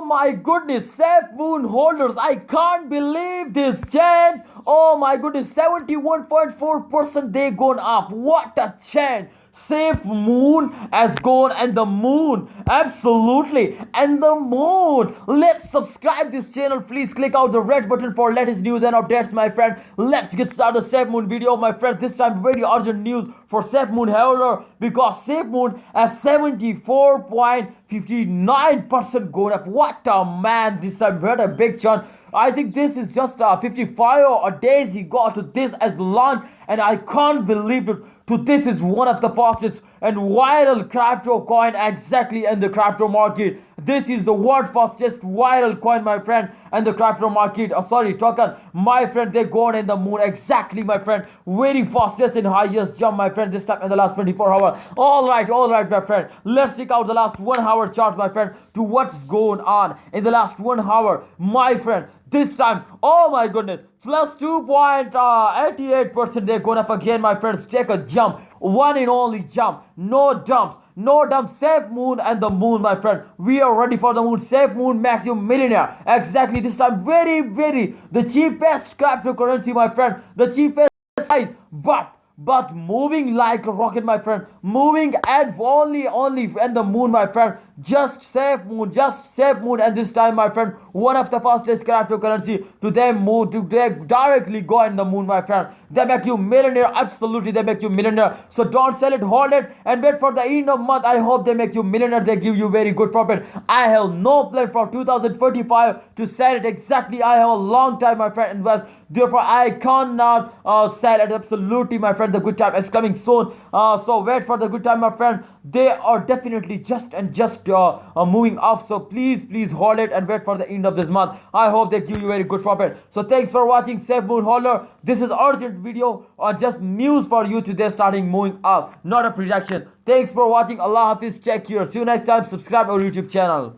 my goodness, Safemoon holders, I can't believe this, Chan. Oh my goodness, 71.4% they gone up. What a chant. Safemoon has gone and the moon. Absolutely. And the moon. Let's subscribe this channel. Please click out the red button for latest news and updates, my friend. Let's get started the Safemoon video, my friend. This time very urgent news for Safemoon holder because Safemoon has 74.59% going up. What a man. This time what a big chunk. I think this is just 55 or days he got to this as launch, and I can't believe it. To this is one of the fastest and viral crypto coin exactly in the crypto market. This is the world fastest viral coin, my friend, and the crypto market. Token, my friend. They gone in the moon exactly, my friend. Very fastest and highest jump, my friend. This time in the last 24 hours. All right, my friend. Let's check out the last 1 hour chart, my friend, to what's going on in the last 1 hour, my friend. This time, oh my goodness, plus 2.88% they're going up again, my friends. Take a jump, one and only jump, no dumps. No dump. Safemoon and the moon, my friend. We are ready for the moon. Safemoon makes you millionaire. Exactly. This time, very, the cheapest cryptocurrency, my friend. The cheapest size, but moving like a rocket, my friend. Moving and only and the moon, my friend. Just Safemoon, and this time, my friend, one of the fastest cryptocurrency to them move to they directly go in the moon, my friend. They make you millionaire. Absolutely, they make you millionaire. So don't sell it, hold it, and wait for the end of month. I hope they make you millionaire. They give you very good profit. I have no plan for 2045 to sell it exactly. I have a long time, my friend, invest. Therefore, I cannot sell it. Absolutely, my friend. The good time is coming soon. So wait for the good time, my friend. They are definitely just moving up. So please hold it and wait for the end of this month. I hope they give you very good profit. So thanks for watching Safemoon holder. This is urgent video or just news for you today starting moving up, not a prediction. Thanks for watching. Allah Hafiz. Take care. See you next time. Subscribe our YouTube channel.